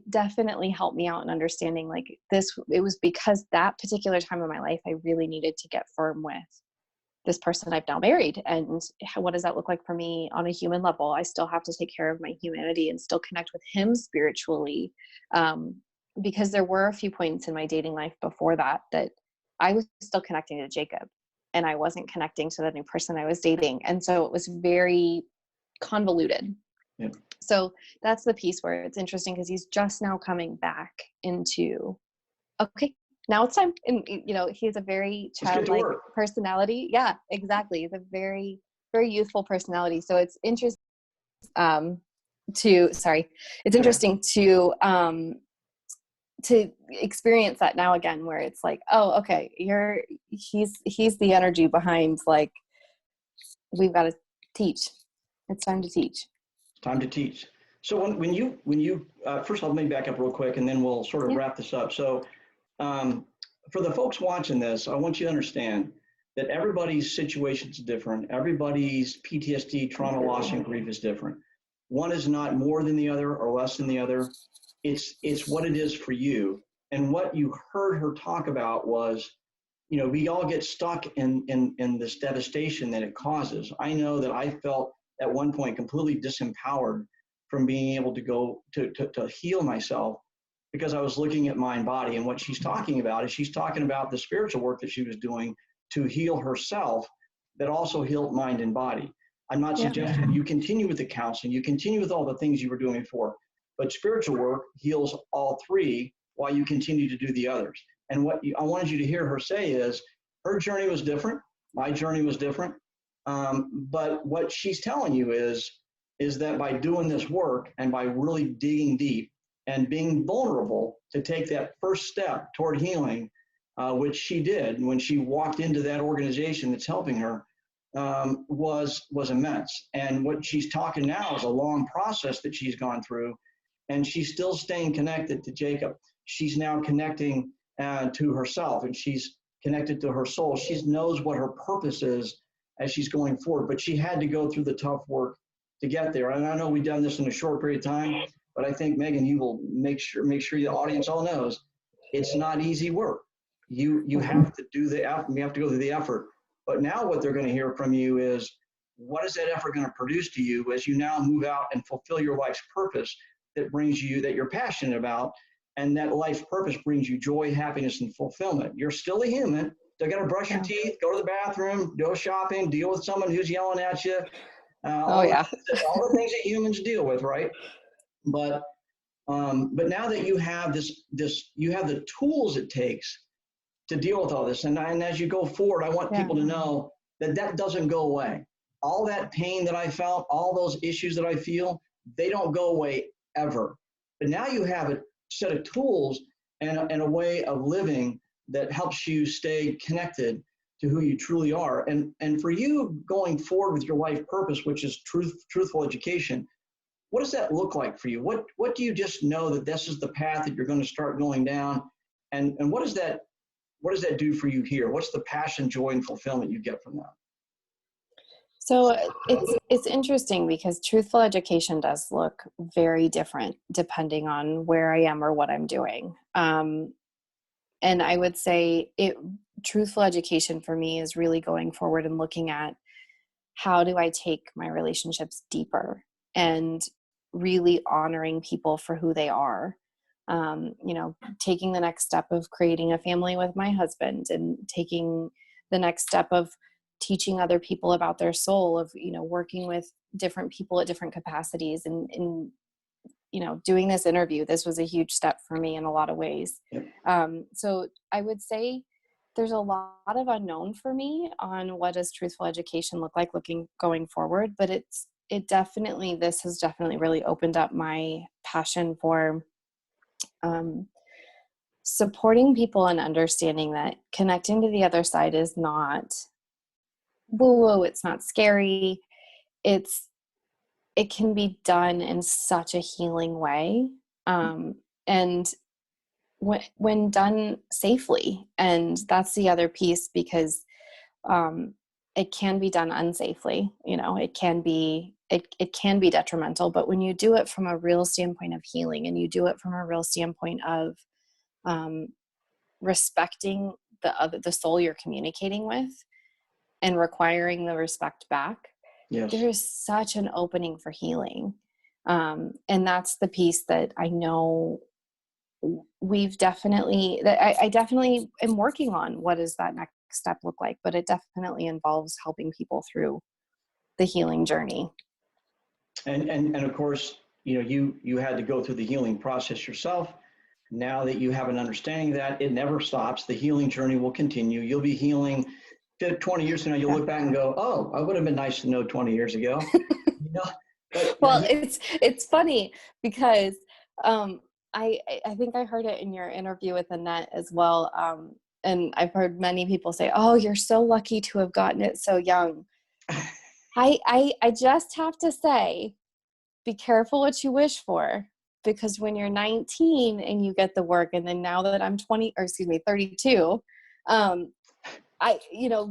definitely helped me out in understanding, like, it was because that particular time of my life, I really needed to get firm with this person I've now married. And what does that look like for me on a human level? I still have to take care of my humanity and still connect with him spiritually. Because there were a few points in my dating life before that I was still connecting to Jacob and I wasn't connecting to the new person I was dating. And so it was very convoluted. Yeah. So that's the piece where it's interesting, because he's just now coming back into, okay, now it's time. And, he has a very childlike personality. Yeah, exactly. He's a very, very youthful personality. So it's interesting interesting to experience that now again, where it's like, oh, okay, he's the energy behind, like, we've got to teach. It's time to teach. Time to teach. So when you first of all, let me back up real quick, and then we'll sort of wrap this up. So for the folks watching this, I want you to understand that everybody's situation is different. Everybody's PTSD, trauma, loss, and grief is different. One is not more than the other or less than the other. It's what it is for you. And what you heard her talk about was, we all get stuck in this devastation that it causes. I know that I felt at one point completely disempowered from being able to go to heal myself, because I was looking at mind, body. And what she's talking about is she's talking about the spiritual work that she was doing to heal herself, that also healed mind and body. I'm not suggesting you continue with the counseling, you continue with all the things you were doing before, but spiritual work heals all three while you continue to do the others. And what I wanted you to hear her say is, her journey was different, my journey was different, but what she's telling you is that by doing this work and by really digging deep and being vulnerable to take that first step toward healing, which she did when she walked into that organization that's helping her, was immense. And what she's talking now is a long process that she's gone through, and she's still staying connected to Jacob. She's now connecting to herself, and she's connected to her soul. She knows what her purpose is as she's going forward, but she had to go through the tough work to get there. And I know we've done this in a short period of time, but I think, Megan, you will make sure the audience all knows it's not easy work. You have to do the effort. You have to go through the effort. But now what they're going to hear from you is, what is that effort going to produce to you as you now move out and fulfill your life's purpose that brings you, that you're passionate about, and that life's purpose brings you joy, happiness, and fulfillment. You're still a human. They're going to brush your teeth, go to the bathroom, go shopping, deal with someone who's yelling at you. All the things that humans deal with, right? But now that you have you have the tools it takes to deal with all this. And as you go forward, I want people to know that doesn't go away. All that pain that I felt, all those issues that I feel, they don't go away ever. But now you have a set of tools and a way of living that helps you stay connected to who you truly are. And for you going forward with your life purpose, which is truthful education, what does that look like for you? What do you just know that this is the path that you're going to start going down? And what does that do for you here? What's the passion, joy, and fulfillment you get from that? So it's interesting because truthful education does look very different depending on where I am or what I'm doing. And I would say truthful education for me is really going forward and looking at how do I take my relationships deeper and really honoring people for who they are. Taking the next step of creating a family with my husband, and taking the next step of teaching other people about their soul, of, working with different people at different capacities, and doing this interview. This was a huge step for me in a lot of ways. So I would say there's a lot of unknown for me on what does truthful education look like going forward, but this has definitely really opened up my passion for supporting people and understanding that connecting to the other side is not woo-woo, it's not scary. It can be done in such a healing way. And when done safely. And that's the other piece, because it can be done unsafely. It can be detrimental, but when you do it from a real standpoint of healing, and you do it from a real standpoint of respecting the soul you're communicating with and requiring the respect back, Yes. there is such an opening for healing. And that's the piece that I know I definitely am working on. What does that next step look like? But it definitely involves helping people through the healing journey. And of course, you had to go through the healing process yourself. Now that you have an understanding that it never stops, the healing journey will continue. You'll be healing 20 years from now. You'll look back and go, "Oh, I would have been nice to know 20 years ago." Well, it's funny because I think I heard it in your interview with Annette as well. And I've heard many people say, "Oh, you're so lucky to have gotten it so young." I just have to say, be careful what you wish for, because when you're 19 and you get the work, and then now that I'm 32,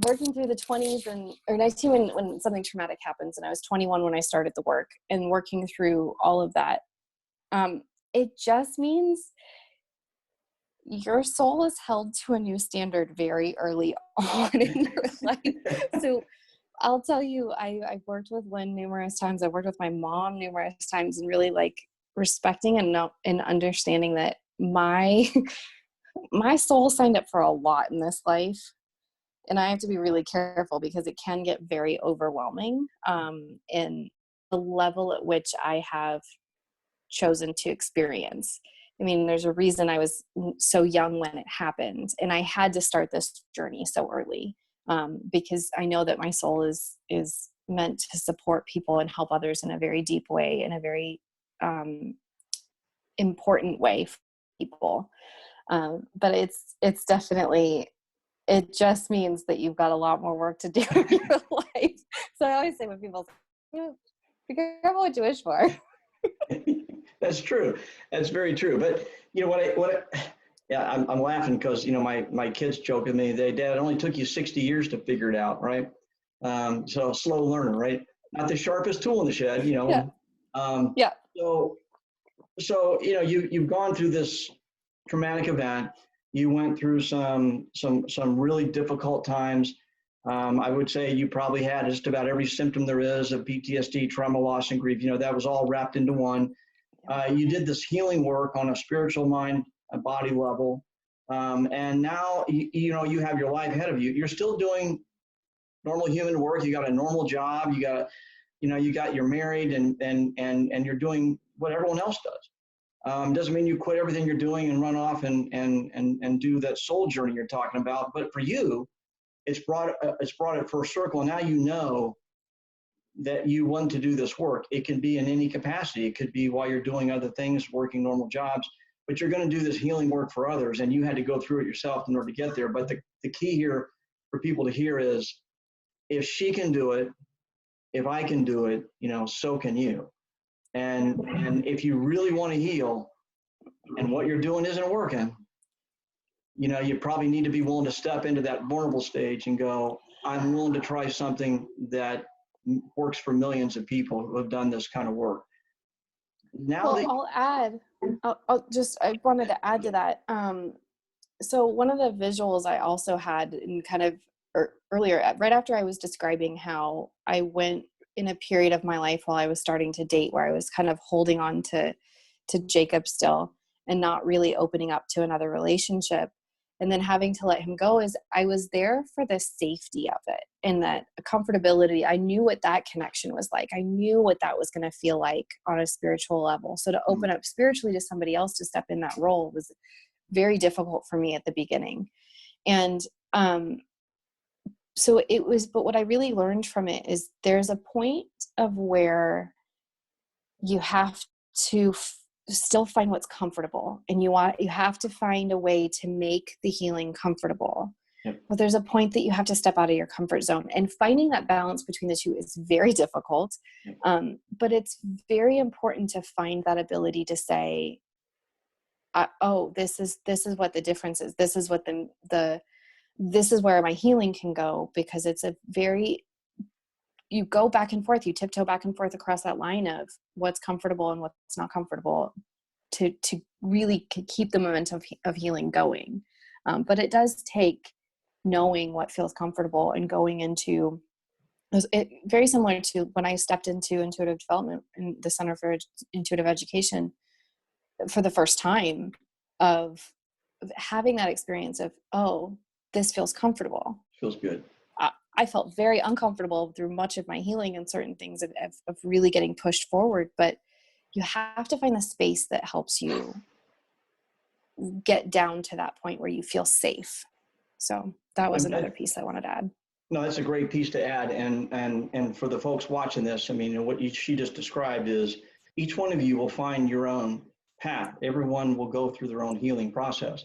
working through the 20s or 19 when something traumatic happens, and I was 21 when I started the work, and working through all of that, it just means your soul is held to a new standard very early on in your life. So I'll tell you, I've worked with Lynn numerous times. I've worked with my mom numerous times, and really respecting and understanding that my soul signed up for a lot in this life. And I have to be really careful, because it can get very overwhelming in the level at which I have chosen to experience. I mean, there's a reason I was so young when it happened, and I had to start this journey so early, because I know that my soul is meant to support people and help others in a very deep way, in a very important way for people. But it's definitely, it just means that you've got a lot more work to do in your life. So I always say, when people say, be careful what you wish for. That's true. That's very true. But I'm laughing because, my kids joke with me, Dad, it only took you 60 years to figure it out, right? So slow learner, right? Not the sharpest tool in the shed, Yeah. Yeah. So you've gone through this traumatic event. You went through some really difficult times. I would say you probably had just about every symptom there is of PTSD, trauma, loss, and grief. That was all wrapped into one. You did this healing work on a spiritual, mind, and body level. And now, you have your life ahead of you. You're still doing normal human work. You got a normal job. You're married, and you're doing what everyone else does. Doesn't mean you quit everything you're doing and run off and do that soul journey you're talking about. But for you, it's brought it full circle. And now you know that you want to do this work. It can be in any capacity. It could be while you're doing other things, working normal jobs, but you're going to do this healing work for others, and you had to go through it yourself in order to get there. But the key here for people to hear is, if she can do it, if I can do it, so can you. And if you really want to heal and what you're doing isn't working, you know, you probably need to be willing to step into that vulnerable stage and go, I'm willing to try something that works for millions of people who have done this kind of work. Now Well, that I'll add, I wanted to add to that. So one of the visuals I also had in kind of earlier, right after I was describing how I went in a period of my life while I was starting to date, where I was kind of holding on to Jacob still and not really opening up to another relationship, and then having to let him go, is I was there for the safety of it and that comfortability. I knew what that connection was like. I knew what that was going to feel like on a spiritual level. So to open up spiritually to somebody else to step in that role was very difficult for me at the beginning. And so it was, but what I really learned from it is there's a point of where you have to still find what's comfortable, and you have to find a way to make the healing comfortable. Yep. But there's a point that you have to step out of your comfort zone, and finding that balance between the two is very difficult. Yep. But it's very important to find that ability to say, oh, this is what the difference is. This is what this is where my healing can go, because it's a very, you go back and forth, you tiptoe back and forth across that line of what's comfortable and what's not comfortable to really keep the momentum of healing going. But it does take knowing what feels comfortable and going into it. Very similar to when I stepped into intuitive development in the Center for Intuitive Education for the first time, of having that experience of, oh, this feels comfortable. feels good. I felt very uncomfortable through much of my healing and certain things of really getting pushed forward, but you have to find the space that helps you get down to that point where you feel safe. So that was another piece I wanted to add. No, that's a great piece to add. And for the folks watching this, I mean, what she just described is each one of you will find your own path. Everyone will go through their own healing process.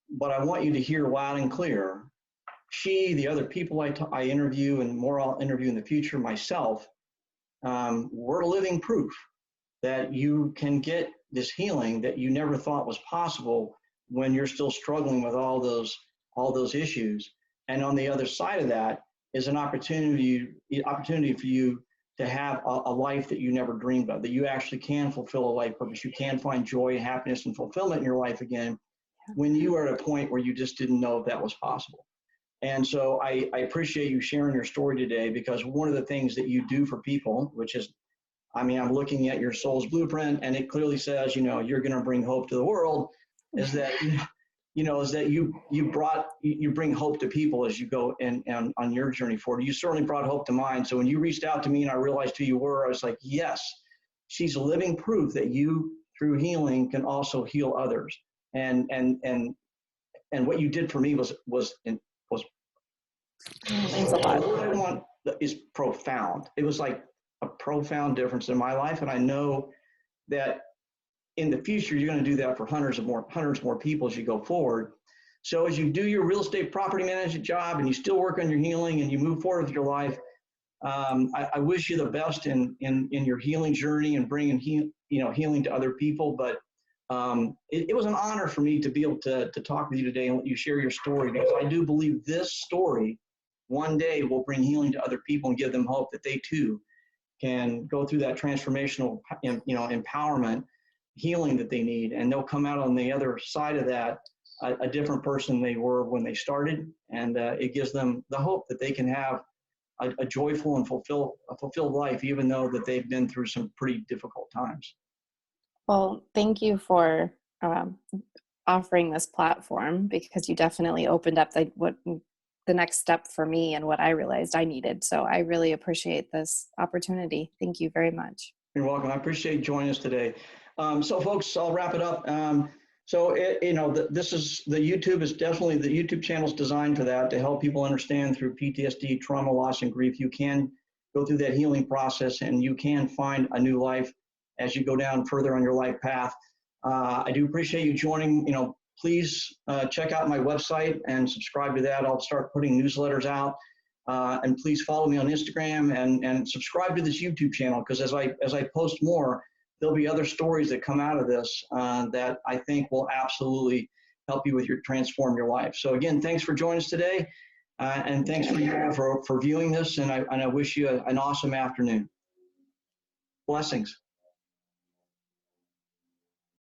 But I want you to hear loud and clear, the other people I interview, and more I'll interview in the future, myself, we're living proof that you can get this healing that you never thought was possible when you're still struggling with all those issues. And on the other side of that is an opportunity for you to have a life that you never dreamed of, that you actually can fulfill a life purpose. You can find joy, happiness, and fulfillment in your life again when you are at a point where you just didn't know if that was possible. And so I appreciate you sharing your story today, because one of the things that you do for people, which is, I mean, I'm looking at your soul's blueprint, and it clearly says, you know, you're going to bring hope to the world, is that, is that you bring hope to people as you go and on your journey forward. You certainly brought hope to mine. So when you reached out to me and I realized who you were, I was like, yes, she's living proof that you, through healing, can also heal others. And what you did for me was Thanks a lot. what I want is profound. It was like a profound difference in my life. And I know that in the future, you're going to do that for hundreds more people as you go forward. So as you do your real estate property management job and you still work on your healing and you move forward with your life, I wish you the best in your healing journey and bringing healing to other people. But it was an honor for me to be able to talk with you today and let you share your story, because I do believe this story one day will bring healing to other people and give them hope that they too can go through that transformational, empowerment, healing that they need, and they'll come out on the other side of that a different person they were when they started, and it gives them the hope that they can have a joyful and fulfilled life, even though that they've been through some pretty difficult times. Well, thank you for offering this platform, because you definitely opened up the next step for me and what I realized I needed. So I really appreciate this opportunity. Thank you very much. You're welcome. I appreciate you joining us today. So folks, I'll wrap it up. This is the YouTube channel is designed for that, to help people understand through PTSD, trauma, loss, and grief. You can go through that healing process and you can find a new life as you go down further on your life path. I do appreciate you joining. Please check out my website and subscribe to that. I'll start putting newsletters out. And please follow me on Instagram and subscribe to this YouTube channel, because as I post more, there'll be other stories that come out of this that I think will absolutely help you with transform your life. So again, thanks for joining us today. And thanks for you all for viewing this. And I wish you an awesome afternoon. Blessings.